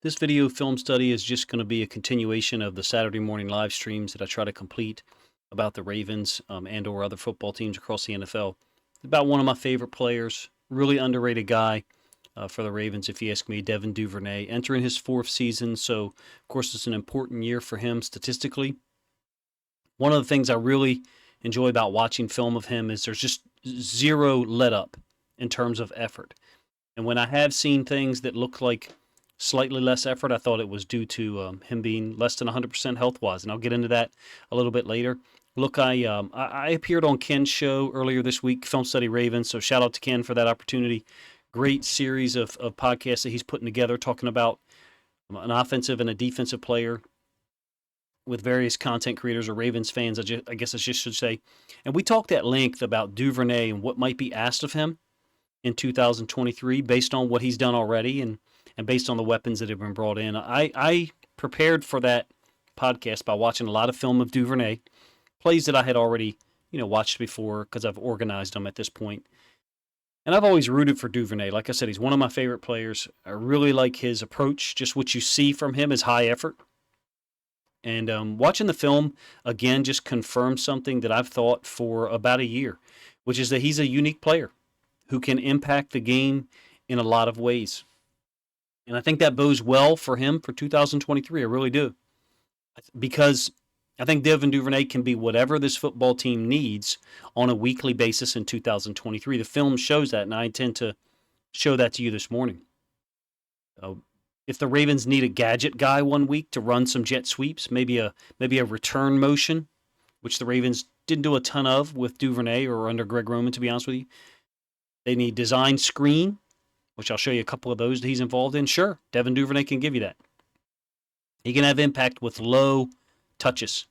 This video film study is just going to be a continuation of the Saturday morning live streams that I try to complete about the Ravens and or other football teams across the NFL. About one of my favorite players, really underrated guy for the Ravens, if you ask me, Devin Duvernay, entering his fourth season. So, of course, it's an important year for him statistically. One of the things I really enjoy about watching film of him is there's just zero let up in terms of effort. And when I have seen things that look like slightly less effort, I thought it was due to him being less than 100% health wise. And I'll get into that a little bit later. Look, I appeared on Ken's show earlier this week, Film Study Ravens. So shout out to Ken for that opportunity. Great series of podcasts that he's putting together talking about an offensive and a defensive player with various content creators or Ravens fans, I guess I just should say. And we talked at length about Duvernay and what might be asked of him in 2023 based on what he's done already and based on the weapons that have been brought in. I prepared for that podcast by watching a lot of film of Duvernay, plays that I had already watched before because I've organized them at this point. And I've always rooted for Duvernay. Like I said, he's one of my favorite players. I really like his approach. Just what you see from him is high effort. And watching the film, again, just confirms something that I've thought for about a year, which is that he's a unique player who can impact the game in a lot of ways. And I think that bodes well for him for 2023. I really do. Because I think Devin Duvernay can be whatever this football team needs on a weekly basis in 2023. The film shows that, and I intend to show that to you this morning. If the Ravens need a gadget guy one week to run some jet sweeps, maybe a return motion, which the Ravens didn't do a ton of with Duvernay or under Greg Roman, to be honest with you. They need design screen, which I'll show you a couple of those that he's involved in. Sure, Devin Duvernay can give you that. He can have impact with low touches.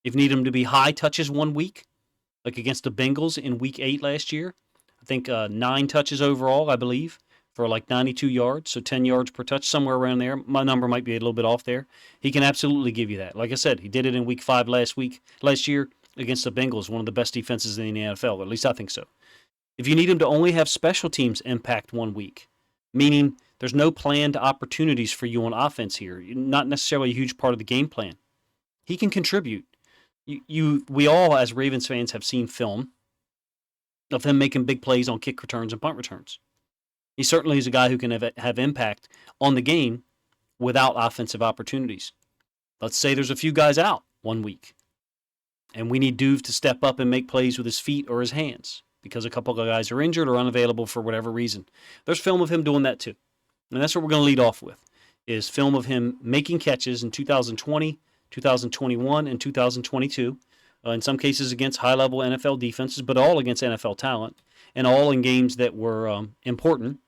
If you need him to be high touches one week, like against the Bengals in Week 8 last year, I think 9 touches overall, I believe, for like 92 yards, so 10 yards per touch, somewhere around there. My number might be a little bit off there. He can absolutely give you that. Like I said, he did it in Week 5 last year against the Bengals, one of the best defenses in the NFL. At least I think so. If you need him to only have special teams impact one week, meaning there's no planned opportunities for you on offense here, not necessarily a huge part of the game plan, he can contribute. We all, as Ravens fans, have seen film of him making big plays on kick returns and punt returns. He certainly is a guy who can have impact on the game without offensive opportunities. Let's say there's a few guys out one week, and we need Duve to step up and make plays with his feet or his hands because a couple of guys are injured or unavailable for whatever reason. There's film of him doing that too. And that's what we're going to lead off with, is film of him making catches in 2020, 2021, and 2022, in some cases against high-level NFL defenses, but all against NFL talent, and all in games that were important,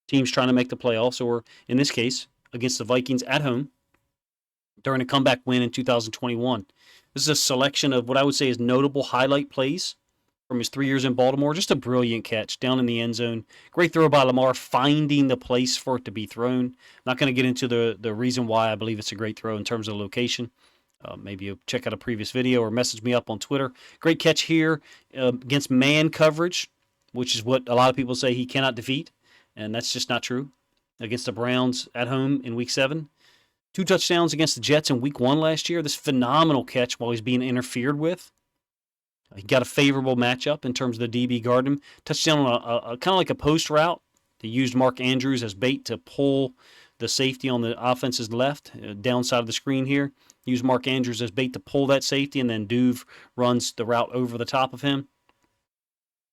teams trying to make the playoffs, or in this case, against the Vikings at home during a comeback win in 2021. This is a selection of what I would say is notable highlight plays from his 3 years in Baltimore. Just a brilliant catch down in the end zone. Great throw by Lamar, finding the place for it to be thrown. Not going to get into the reason why I believe it's a great throw in terms of location. Maybe you'll check out a previous video or message me up on Twitter. Great catch here against man coverage, which is what a lot of people say he cannot defeat, and that's just not true. Against the Browns at home in Week 7. 2 touchdowns against the Jets in Week 1 last year. This phenomenal catch while he's being interfered with. He got a favorable matchup in terms of the DB guard him. Touchdown on a kind of like a post route. They used Mark Andrews as bait to pull the safety on the offense's left, downside of the screen here. Used Mark Andrews as bait to pull that safety, and then Duve runs the route over the top of him.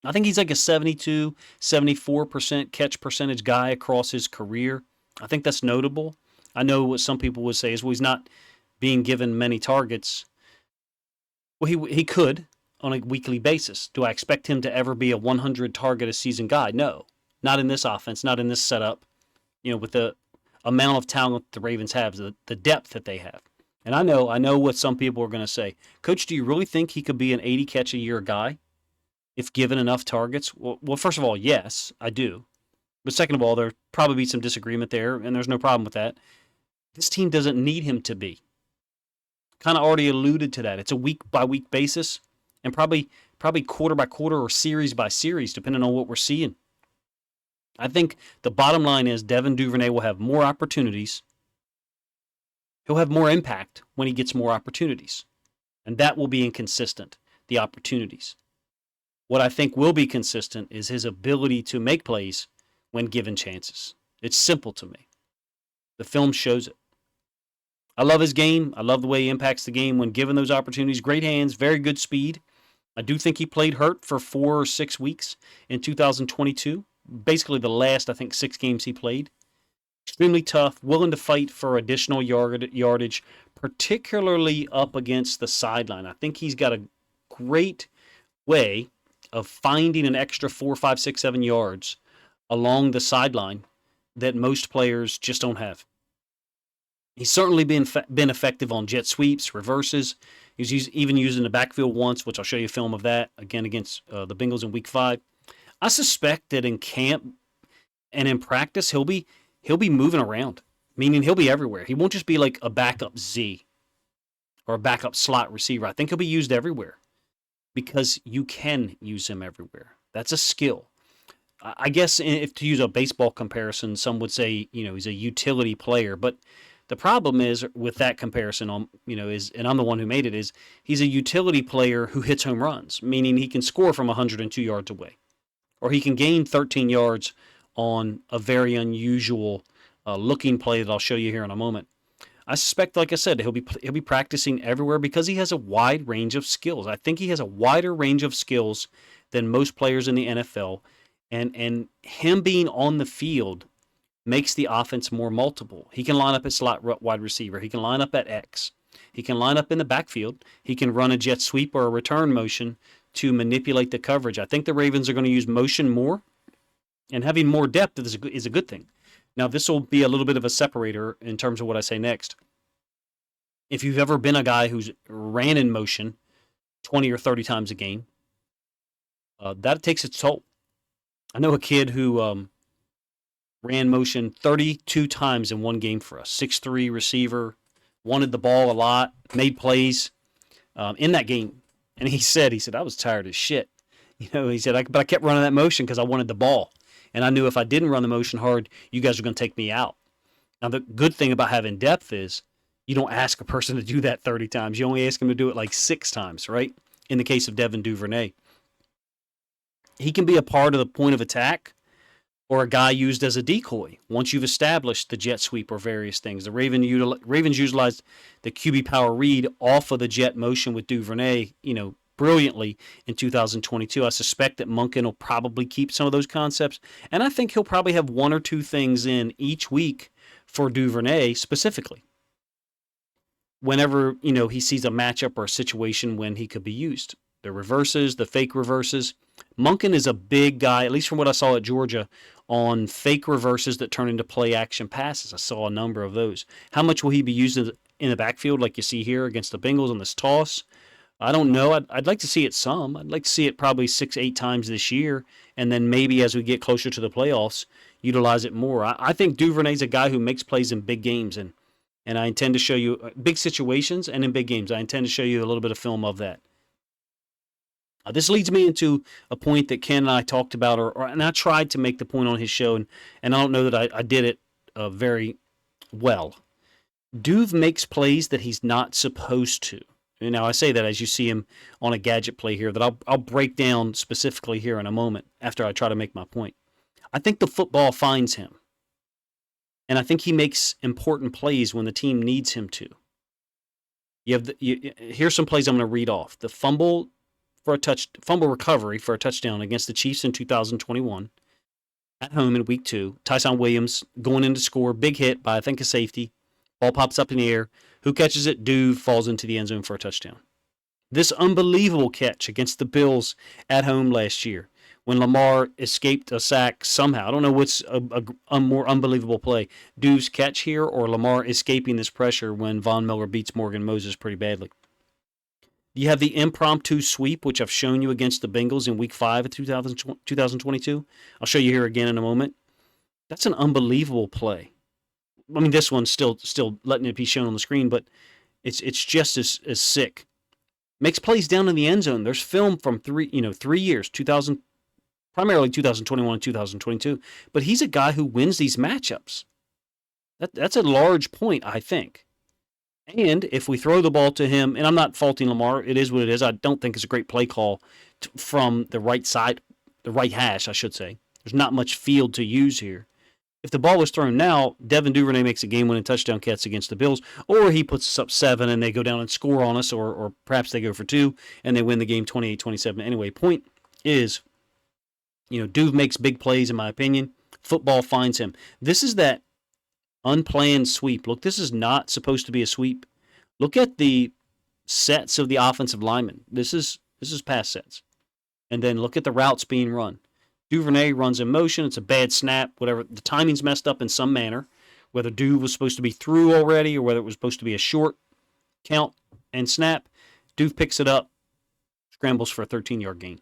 I think he's like a 72, 74% catch percentage guy across his career. I think that's notable. I know what some people would say is, well, he's not being given many targets. Well, he could on a weekly basis. Do I expect him to ever be a 100 target a season guy? No, not in this offense, not in this setup. With the amount of talent the Ravens have, the depth that they have. And I know what some people are going to say. Coach, do you really think he could be an 80 catch a year guy if given enough targets? Well, first of all, yes, I do. But second of all, there'll probably be some disagreement there, and there's no problem with that. This team doesn't need him to be. Kind of already alluded to that. It's a week-by-week basis, and probably quarter by quarter or series by series, depending on what we're seeing. I think the bottom line is Devin Duvernay will have more opportunities. He'll have more impact when he gets more opportunities. And that will be inconsistent, the opportunities. What I think will be consistent is his ability to make plays when given chances. It's simple to me. The film shows it. I love his game. I love the way he impacts the game when given those opportunities. Great hands, very good speed. I do think he played hurt for 4 or 6 weeks in 2022. Basically, the last, I think, 6 games he played. Extremely tough, willing to fight for additional yardage, particularly up against the sideline. I think he's got a great way of finding an extra 4, 5, 6, 7 yards along the sideline that most players just don't have. He's certainly been effective on jet sweeps, reverses. He's even using the backfield once, which I'll show you a film of that, again against the Bengals in Week 5. I suspect that in camp and in practice, he'll be moving around, meaning he'll be everywhere. He won't just be like a backup Z or a backup slot receiver. I think he'll be used everywhere because you can use him everywhere. That's a skill. I guess if to use a baseball comparison, some would say, he's a utility player, but the problem is with that comparison, and I'm the one who made it, is he's a utility player who hits home runs, meaning he can score from 102 yards away, or he can gain 13 yards on a very unusual looking play that I'll show you here in a moment. I suspect, like I said, he'll be practicing everywhere because he has a wide range of skills. I think he has a wider range of skills than most players in the NFL, and him being on the field makes the offense more multiple. He can line up at slot wide receiver. He can line up at X. He can line up in the backfield. He can run a jet sweep or a return motion to manipulate the coverage. I think the Ravens are going to use motion more, and having more depth is a good thing. Now, this will be a little bit of a separator in terms of what I say next. If you've ever been a guy who's ran in motion 20 or 30 times a game, that takes its toll. I know a kid who ran motion 32 times in one game for us. 6'3" receiver, wanted the ball a lot, made plays in that game. And he said, I was tired as shit. He said, but I kept running that motion because I wanted the ball. And I knew if I didn't run the motion hard, you guys were going to take me out. Now, the good thing about having depth is you don't ask a person to do that 30 times. You only ask them to do it like 6 times, right? In the case of Devin Duvernay. He can be a part of the point of attack or a guy used as a decoy once you've established the jet sweep or various things. The Ravens utilized the QB power read off of the jet motion with Duvernay, brilliantly in 2022. I suspect that Monken will probably keep some of those concepts, and I think he'll probably have 1 or 2 things in each week for Duvernay specifically. Whenever, he sees a matchup or a situation when he could be used. The reverses, the fake reverses. Monken is a big guy, at least from what I saw at Georgia, on fake reverses that turn into play action passes. I saw a number of those. How much will he be used in the backfield like you see here against the Bengals on this toss? I don't know. I'd like to see it some. I'd like to see it probably 6, 8 times this year, and then maybe as we get closer to the playoffs, utilize it more. I think Duvernay's a guy who makes plays in big games, and I intend to show you big situations and in big games. I intend to show you a little bit of film of that. This leads me into a point that Ken and I talked about, and I tried to make the point on his show, and I don't know that I did it very well. Duve makes plays that he's not supposed to. And now I say that as you see him on a gadget play here that I'll break down specifically here in a moment after I try to make my point. I think the football finds him, and I think he makes important plays when the team needs him to. Here's some plays I'm going to read off. The fumble recovery for a touchdown against the Chiefs in 2021 at home in Week 2. Tyson Williams going in to score, big hit by I think a safety. Ball pops up in the air. Who catches it? Duve falls into the end zone for a touchdown. This unbelievable catch against the Bills at home last year when Lamar escaped a sack somehow. I don't know what's a more unbelievable play. Duve's catch here or Lamar escaping this pressure when Von Miller beats Morgan Moses pretty badly. You have the impromptu sweep, which I've shown you against the Bengals in Week 5 of 2022. I'll show you here again in a moment. That's an unbelievable play. I mean, this one's still letting it be shown on the screen, but it's just as sick. Makes plays down in the end zone. There's film from 3 years, 2000, primarily 2021 and 2022. But he's a guy who wins these matchups. That's a large point, I think. And if we throw the ball to him, and I'm not faulting Lamar, it is what it is. I don't think it's a great play call from the right side, the right hash, I should say. There's not much field to use here. If the ball was thrown now, Devin Duvernay makes a game-winning touchdown catch against the Bills, or he puts us up 7 and they go down and score on us, or perhaps they go for 2 and they win the game 28-27. Anyway, point is, Duve makes big plays, in my opinion. Football finds him. This is that unplanned sweep. Look, this is not supposed to be a sweep. Look at the sets of the offensive linemen. This is pass sets. And then look at the routes being run. Duvernay runs in motion. It's a bad snap, whatever. The timing's messed up in some manner, whether Duve was supposed to be through already or whether it was supposed to be a short count and snap. Duve picks it up, scrambles for a 13-yard gain.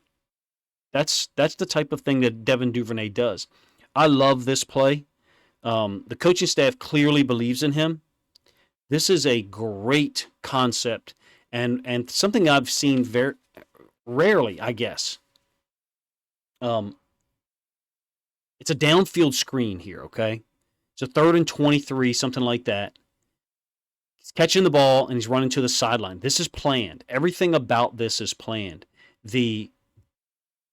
That's the type of thing that Devin Duvernay does. I love this play. The coaching staff clearly believes in him. This is a great concept and something I've seen very rarely, I guess. It's a downfield screen here, okay? It's a 3rd and 23, something like that. He's catching the ball, and he's running to the sideline. This is planned. Everything about this is planned. The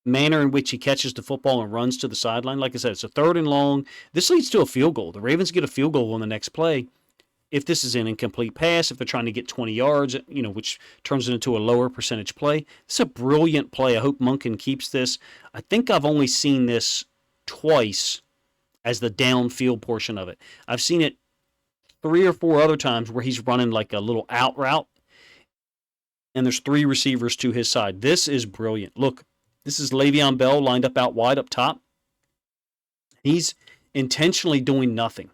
manner in which he catches the football and runs to the sideline, like I said, it's a 3rd and long. This leads to a field goal. The Ravens get a field goal on the next play. If this is an incomplete pass, if they're trying to get 20 yards, which turns it into a lower percentage play. It's a brilliant play. I hope Monken keeps this. I think I've only seen this twice as the downfield portion of it. I've seen it 3 or 4 other times where he's running like a little out route, and there's 3 receivers to his side. This is brilliant. Look, this is Le'Veon Bell lined up out wide up top. He's intentionally doing nothing,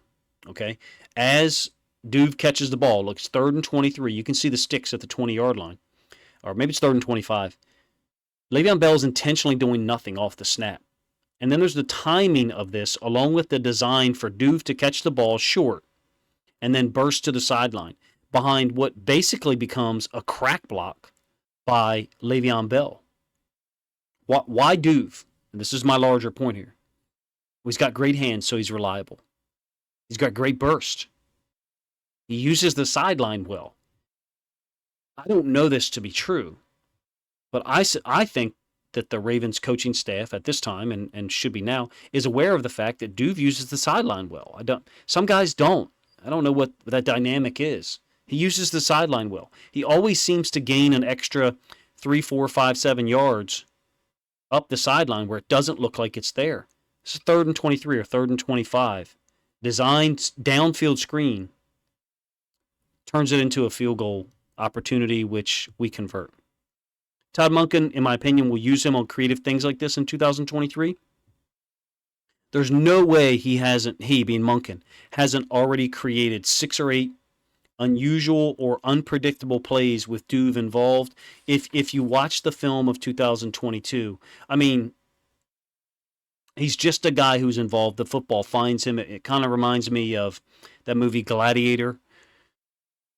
okay? As Duve catches the ball, looks 3rd and 23. You can see the sticks at the 20-yard line. Or maybe it's 3rd and 25. Le'Veon Bell is intentionally doing nothing off the snap. And then there's the timing of this, along with the design for Duve to catch the ball short and then burst to the sideline behind what basically becomes a crack block by Le'Veon Bell. Why Duve? And this is my larger point here. Well, he's got great hands, so he's reliable. He's got great burst. He uses the sideline well. I don't know this to be true, but I think that the Ravens coaching staff at this time, and should be now, is aware of the fact that Duve uses the sideline well. Some guys don't. I don't know what that dynamic is. He uses the sideline well. He always seems to gain an extra 3, 4, 5, 7 yards up the sideline where it doesn't look like it's there. This is 3rd and 23 or 3rd and 25. Designed downfield screen turns it into a field goal opportunity, which we convert. Todd Monken, in my opinion, will use him on creative things like this in 2023. There's no way he being Monken, hasn't already created 6 or 8 unusual or unpredictable plays with Duve involved. If you watch the film of 2022, I mean, he's just a guy who's involved. The football finds him. It kind of reminds me of that movie Gladiator,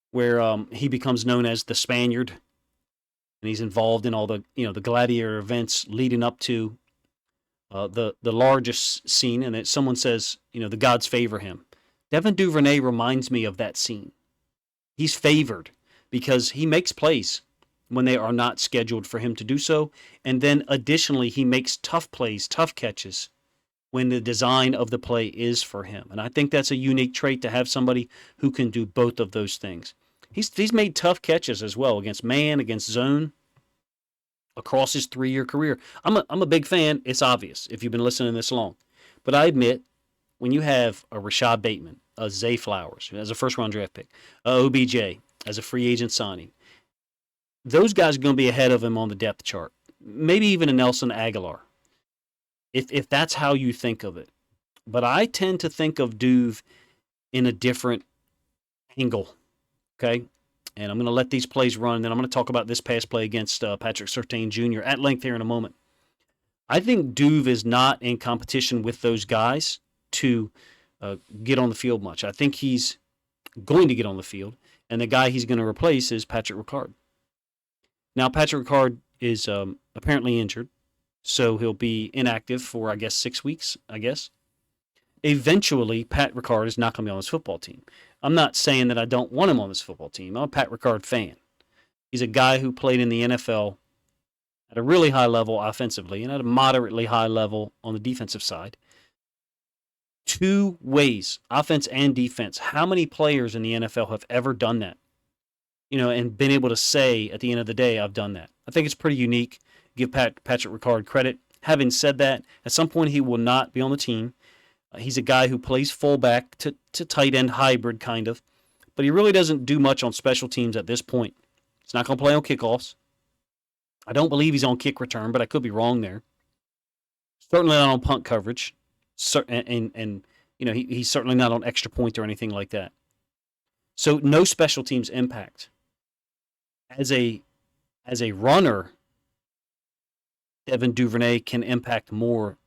where he becomes known as the Spaniard, and he's involved in all the the gladiator events leading up to the largest scene, and someone says the gods favor him. Devin Duvernay reminds me of that scene. He's favored because he makes plays when they are not scheduled for him to do so, and then additionally he makes tough plays, tough catches when the design of the play is for him. And I think that's a unique trait to have somebody who can do both of those things. He's made tough catches as well against man, against zone, across his 3-year career. I'm a big fan. It's obvious if you've been listening this long. But I admit, when you have a Rashad Bateman, a Zay Flowers as a first-round draft pick, a OBJ as a free agent signing, those guys are going to be ahead of him on the depth chart. Maybe even a Nelson Aguilar, if that's how you think of it. But I tend to think of Duve in a different angle. Okay, and I'm going to let these plays run, and then I'm going to talk about this pass play against Patrick Surtain Jr. at length here in a moment. I think Duve is not in competition with those guys to get on the field much. I think he's going to get on the field, and the guy he's going to replace is Patrick Ricard. Now, Patrick Ricard is apparently injured, So he'll be inactive for, I guess, 6 weeks, I guess. Eventually, Pat Ricard is not going to be on this football team. I'm not saying that I don't want him on this football team. I'm a Pat Ricard fan. He's a guy who played in the NFL at a really high level offensively and at a moderately high level on the defensive side. Two ways, offense and defense. How many players in the NFL have ever done that? And been able to say at the end of the day, I've done that. I think it's pretty unique. Give Patrick Ricard credit. Having said that, at some point he will not be on the team. He's a guy who plays fullback to tight end hybrid, kind of. But he really doesn't do much on special teams at this point. He's not going to play on kickoffs. I don't believe he's on kick return, but I could be wrong there. Certainly not on punt coverage. And he's certainly not on extra point or anything like that. So no special teams impact. As a runner, Devin Duvernay can impact more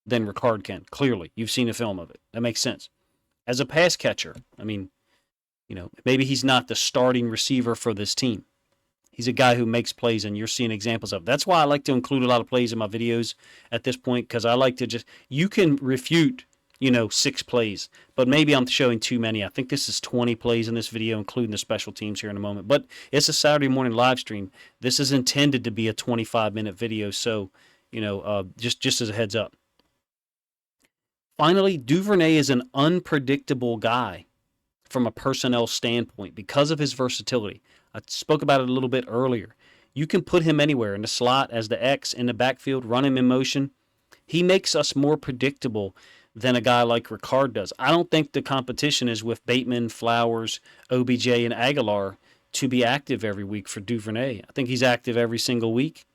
than Ricard can. Clearly, you've seen a film of it. That makes sense. As a pass catcher, maybe he's not the starting receiver for this team. He's a guy who makes plays, and you're seeing examples of it. That's why I like to include a lot of plays in my videos at this point, because I like to you can refute, 6 plays, but maybe I'm showing too many. I think this is 20 plays in this video, including the special teams here in a moment. But it's a Saturday morning live stream. This is intended to be a 25-minute video, so, just as a heads up. Finally, Duvernay is an unpredictable guy from a personnel standpoint because of his versatility. I spoke about it a little bit earlier. You can put him anywhere in the slot as the X, in the backfield, run him in motion. He makes us more predictable than a guy like Ricard does. I don't think the competition is with Bateman, Flowers, OBJ, and Aguilar to be active every week for Duvernay. I think he's active every single week.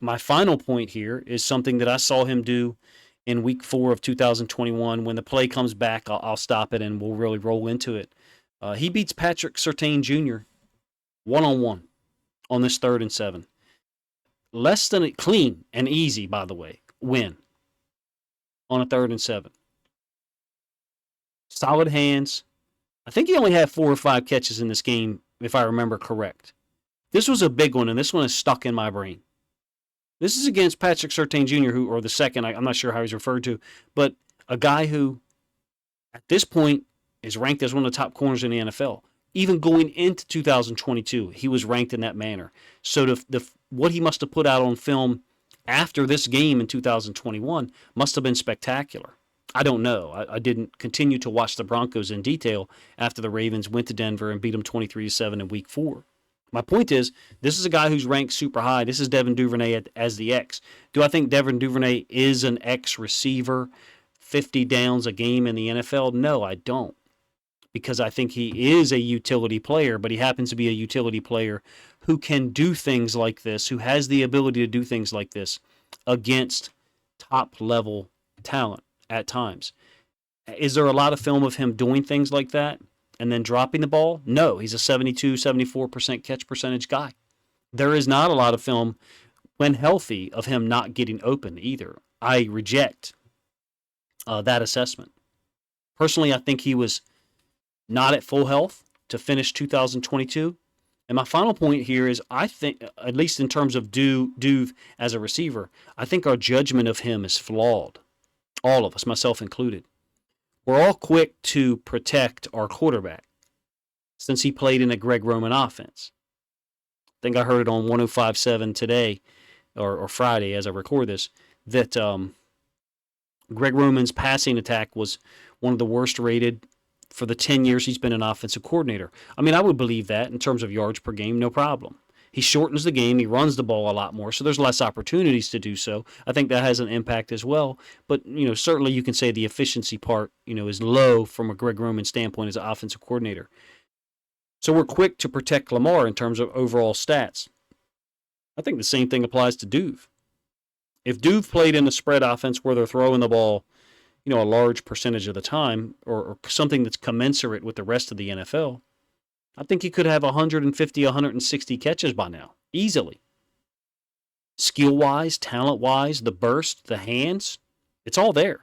My final point here is something that I saw him do in week 4 of 2021. When the play comes back, I'll stop it and we'll really roll into it. He beats Patrick Surtain Jr. one-on-one on this 3rd and 7. Less than clean and easy, by the way, win on a 3rd and 7. Solid hands. I think he only had 4 or 5 catches in this game, if I remember correct. This was a big one, and this one is stuck in my brain. This is against Patrick Surtain Jr., or the second, I'm not sure how he's referred to, but a guy who, at this point, is ranked as one of the top corners in the NFL. Even going into 2022, he was ranked in that manner. So what he must have put out on film after this game in 2021 must have been spectacular. I don't know. I didn't continue to watch the Broncos in detail after the Ravens went to Denver and beat them 23-7 in week 4. My point is, this is a guy who's ranked super high. This is Devin Duvernay as the X. Do I think Devin Duvernay is an X receiver, 50 downs a game in the NFL? No, I don't. Because I think he is a utility player, but he happens to be a utility player who can do things like this, who has the ability to do things like this against top-level talent at times. Is there a lot of film of him doing things like that and then dropping the ball? No, he's a 72, 74% catch percentage guy. There is not a lot of film, when healthy, of him not getting open either. I reject that assessment. Personally, I think he was not at full health to finish 2022. And my final point here is, I think, at least in terms of Duve as a receiver, I think our judgment of him is flawed. All of us, myself included. We're all quick to protect our quarterback since he played in a Greg Roman offense. I think I heard it on 105.7 today, or Friday as I record this, that Greg Roman's passing attack was one of the worst rated for the 10 years he's been an offensive coordinator. I mean, I would believe that in terms of yards per game, no problem. He shortens the game. He runs the ball a lot more, so there's less opportunities to do so. I think that has an impact as well. But, certainly you can say the efficiency part, is low from a Greg Roman standpoint as an offensive coordinator. So we're quick to protect Lamar in terms of overall stats. I think the same thing applies to Duve. If Duve played in a spread offense where they're throwing the ball, a large percentage of the time, or something that's commensurate with the rest of the NFL, I think he could have 150, 160 catches by now, easily. Skill-wise, talent-wise, the burst, the hands, it's all there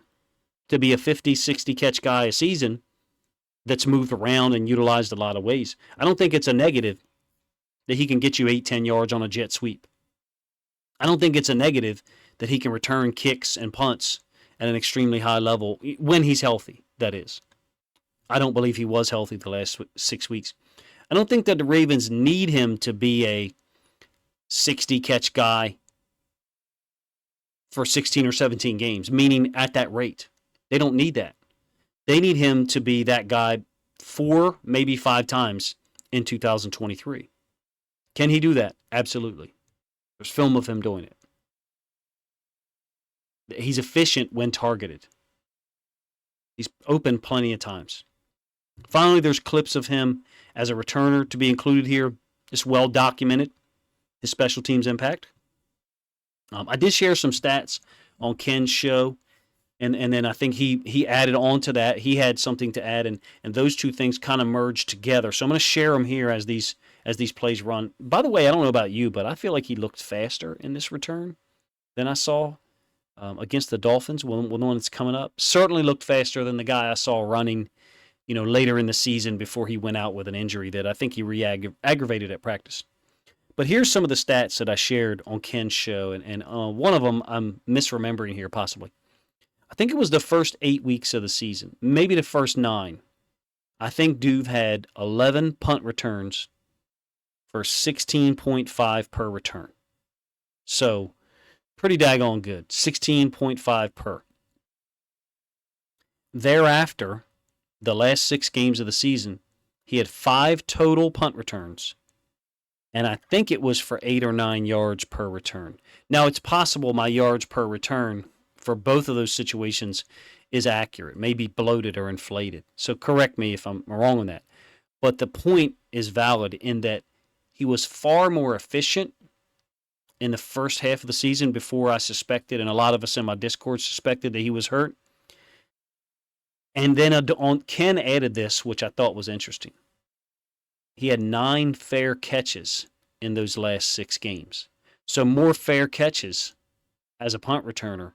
to be a 50, 60 catch guy a season that's moved around and utilized a lot of ways. I don't think it's a negative that he can get you 8, 10 yards on a jet sweep. I don't think it's a negative that he can return kicks and punts at an extremely high level when he's healthy, that is. I don't believe he was healthy the last 6 weeks. I don't think that the Ravens need him to be a 60-catch guy for 16 or 17 games, meaning at that rate. They don't need that. They need him to be that guy 4, maybe 5 times in 2023. Can he do that? Absolutely. There's film of him doing it. He's efficient when targeted. He's open plenty of times. Finally, there's clips of him as a returner to be included here. It's well documented, his special teams impact. I did share some stats on Ken's show, and then I think he added on to that. He had something to add, and those two things kind of merged together. So I'm going to share them here as these plays run. By the way, I don't know about you, but I feel like he looked faster in this return than I saw against the Dolphins, one that's coming up. Certainly looked faster than the guy I saw running, later in the season before he went out with an injury that I think he aggravated at practice. But here's some of the stats that I shared on Ken's show, and one of them I'm misremembering here possibly. I think it was the first 8 weeks of the season, maybe the first 9. I think Duve had 11 punt returns for 16.5 per return. So pretty daggone good, 16.5 per. Thereafter, the last 6 games of the season, he had 5 total punt returns, and I think it was for 8 or 9 yards per return. Now, it's possible my yards per return for both of those situations is accurate, maybe bloated or inflated. So correct me if I'm wrong on that. But the point is valid in that he was far more efficient in the first half of the season before I suspected, and a lot of us in my Discord suspected that he was hurt. And then Ken added this, which I thought was interesting. He had 9 fair catches in those last 6 games. So more fair catches as a punt returner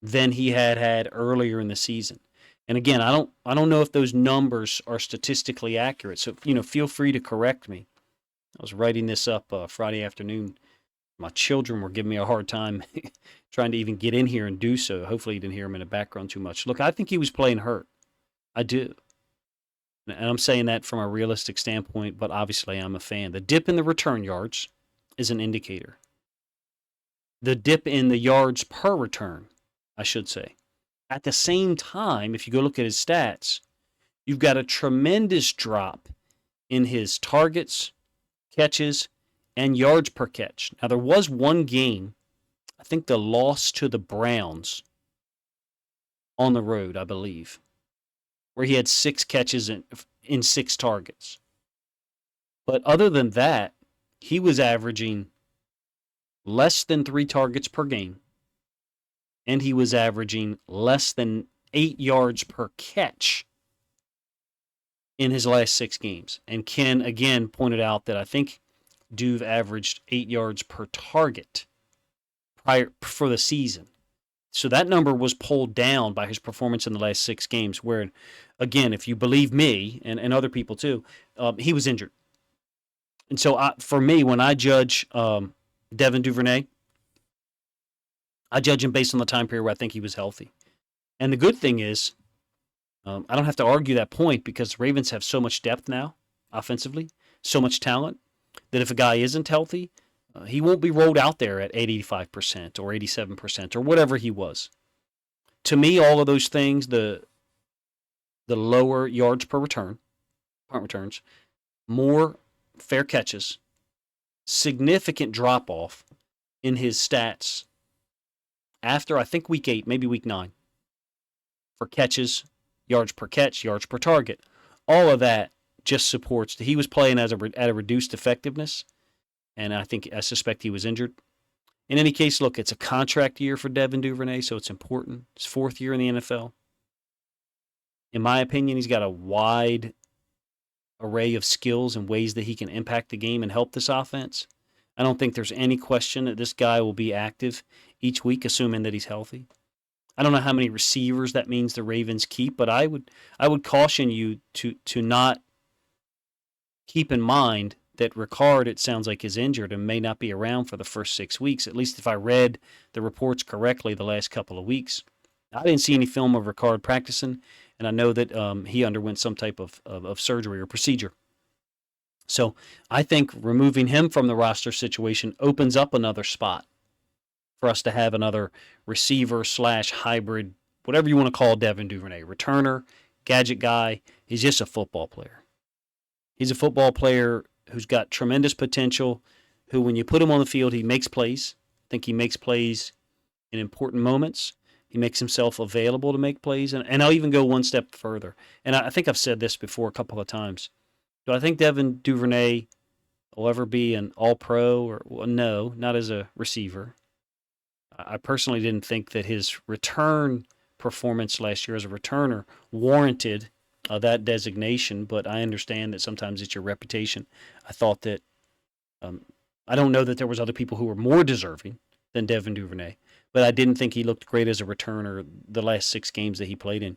than he had earlier in the season. And again, I don't know if those numbers are statistically accurate. So, feel free to correct me. I was writing this up Friday afternoon. My children were giving me a hard time trying to even get in here and do so. Hopefully you didn't hear him in the background too much. Look, I think he was playing hurt. I do. And I'm saying that from a realistic standpoint, but obviously I'm a fan. The dip in the return yards is an indicator. The dip in the yards per return, I should say. At the same time, if you go look at his stats, you've got a tremendous drop in his targets, catches, and yards per catch. Now, there was one game, I think the loss to the Browns on the road, I believe, where he had 6 catches in 6 targets. But other than that, he was averaging less than 3 targets per game, and he was averaging less than 8 yards per catch in his last 6 games. And Ken, again, pointed out that I think Duve averaged 8 yards per target for the season. So that number was pulled down by his performance in the last 6 games, where, again, if you believe me and other people too, he was injured. And so for me, when I judge Devin Duvernay, I judge him based on the time period where I think he was healthy. And the good thing is, I don't have to argue that point because the Ravens have so much depth now, offensively, so much talent, that if a guy isn't healthy, he won't be rolled out there at 85% or 87% or whatever he was. To me, all of those things, the lower yards per return, punt returns, more fair catches, significant drop-off in his stats after, I think, week 8, maybe week 9, for catches, yards per catch, yards per target. All of that just supports that he was playing at a reduced effectiveness, and I suspect he was injured. In any case, look, it's a contract year for Devin Duvernay, so it's important. His 4th year in the NFL. In my opinion, he's got a wide array of skills and ways that he can impact the game and help this offense. I don't think there's any question that this guy will be active each week, assuming that he's healthy. I don't know how many receivers that means the Ravens keep, but I would caution you to not keep in mind that Ricard, it sounds like, is injured and may not be around for the first 6 weeks, at least if I read the reports correctly the last couple of weeks. I didn't see any film of Ricard practicing, and I know that he underwent some type of surgery or procedure. So I think removing him from the roster situation opens up another spot for us to have another receiver slash hybrid, whatever you want to call Devin Duvernay, returner, gadget guy. He's just a football player. He's a football player who's got tremendous potential, who, when you put him on the field, he makes plays. I think he makes plays in important moments. He makes himself available to make plays. And I'll even go one step further. And I think I've said this before a couple of times. Do I think Devin Duvernay will ever be an all-pro? Or well, no, not as a receiver. I personally didn't think that his return performance last year as a returner warranted that designation, but I understand that sometimes it's your reputation. I thought that I don't know that there was other people who were more deserving than Devin Duvernay, but I didn't think he looked great as a returner the last 6 games that he played in.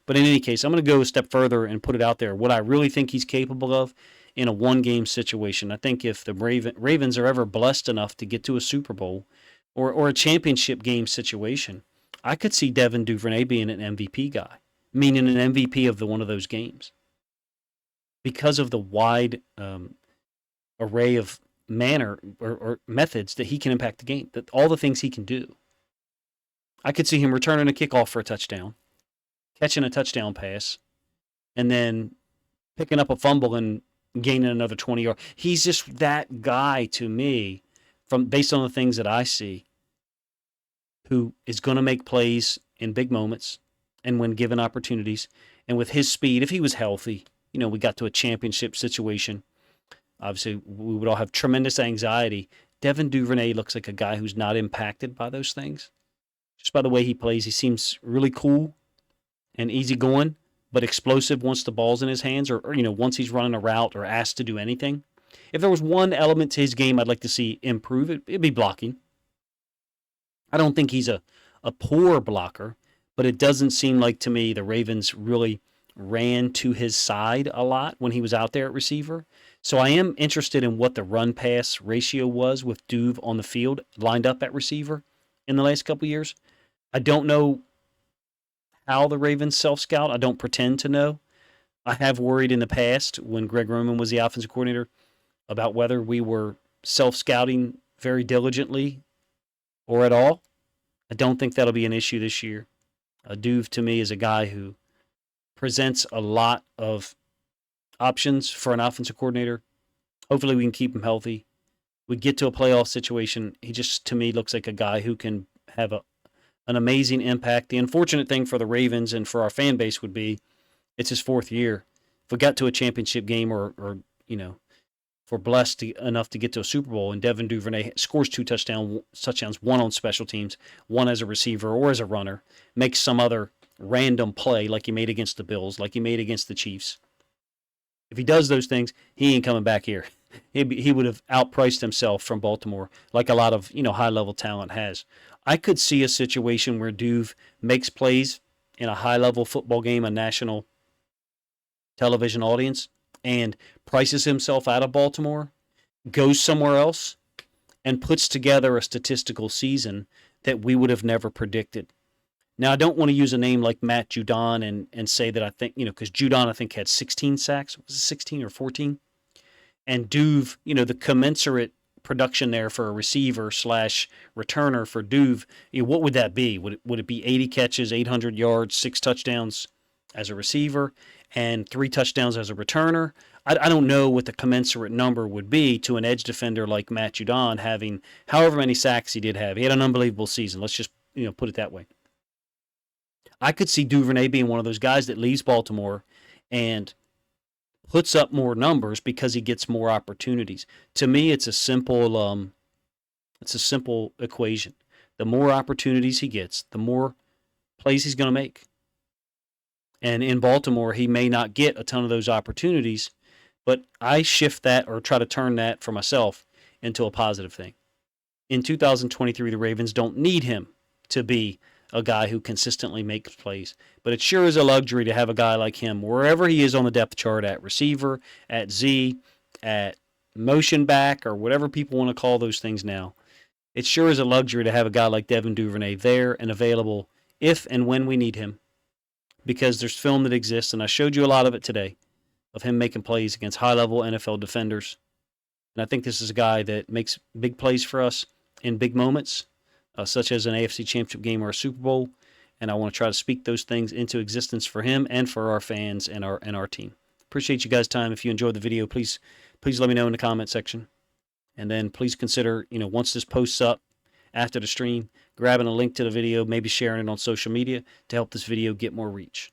But in any case, I'm going to go a step further and put it out there. What I really think he's capable of in a one-game situation. I think if the Ravens are ever blessed enough to get to a Super Bowl or a championship game situation, I could see Devin Duvernay being an MVP guy, meaning an MVP of one of those games, because of the wide array of manner or methods that he can impact the game, that all the things he can do. I could see him returning a kickoff for a touchdown, catching a touchdown pass, and then picking up a fumble and gaining another 20 yards. He's just that guy to me, based on the things that I see, who is going to make plays in big moments and when given opportunities. And with his speed, if he was healthy, we got to a championship situation, obviously we would all have tremendous anxiety. Devin Duvernay looks like a guy who's not impacted by those things. Just by the way he plays, he seems really cool and easygoing, but explosive once the ball's in his hands or once he's running a route or asked to do anything. If there was one element to his game I'd like to see improve, it'd be blocking. I don't think he's a poor blocker, but it doesn't seem like to me the Ravens really ran to his side a lot when he was out there at receiver. So I am interested in what the run-pass ratio was with Duve on the field, lined up at receiver in the last couple of years. I don't know how the Ravens self-scout. I don't pretend to know. I have worried in the past when Greg Roman was the offensive coordinator about whether we were self-scouting very diligently or at all. I don't think that'll be an issue this year. Duve, to me, is a guy who presents a lot of options for an offensive coordinator. Hopefully we can keep him healthy. We get to a playoff situation. He just, to me, looks like a guy who can have an amazing impact. The unfortunate thing for the Ravens and for our fan base would be it's his 4th year. If we got to a championship game or if we're blessed enough to get to a Super Bowl and Devin Duvernay scores 2 touchdowns, one on special teams, one as a receiver or as a runner, makes some other random play like he made against the Bills, like he made against the Chiefs. If he does those things, he ain't coming back here. He would have outpriced himself from Baltimore like a lot of high-level talent has. I could see a situation where Duve makes plays in a high-level football game, a national television audience, and prices himself out of Baltimore, goes somewhere else, and puts together a statistical season that we would have never predicted. Now, I don't want to use a name like Matt Judon and say that I think, because Judon, I think, had 16 sacks. Was it 16 or 14? And Duve, the commensurate production there for a receiver / returner for Duve, what would that be? Would it be 80 catches, 800 yards, 6 touchdowns as a receiver, and 3 touchdowns as a returner? I don't know what the commensurate number would be to an edge defender like Matt Judon having however many sacks he did have. He had an unbelievable season. Let's just put it that way. I could see Duvernay being one of those guys that leaves Baltimore and puts up more numbers because he gets more opportunities. To me, it's a simple equation. The more opportunities he gets, the more plays he's going to make. And in Baltimore, he may not get a ton of those opportunities, but I shift that or try to turn that for myself into a positive thing. In 2023, the Ravens don't need him to be a guy who consistently makes plays. But it sure is a luxury to have a guy like him wherever he is on the depth chart, at receiver, at Z, at motion back or whatever people want to call those things now. It sure is a luxury to have a guy like Devin Duvernay there and available if and when we need him, because there's film that exists, and I showed you a lot of it today, of him making plays against high-level NFL defenders. And I think this is a guy that makes big plays for us in big moments, such as an AFC Championship game or a Super Bowl. And I want to try to speak those things into existence for him and for our fans and our team. Appreciate you guys' time. If you enjoyed the video, please let me know in the comment section. And then please consider, once this posts up after the stream, grabbing a link to the video, maybe sharing it on social media to help this video get more reach.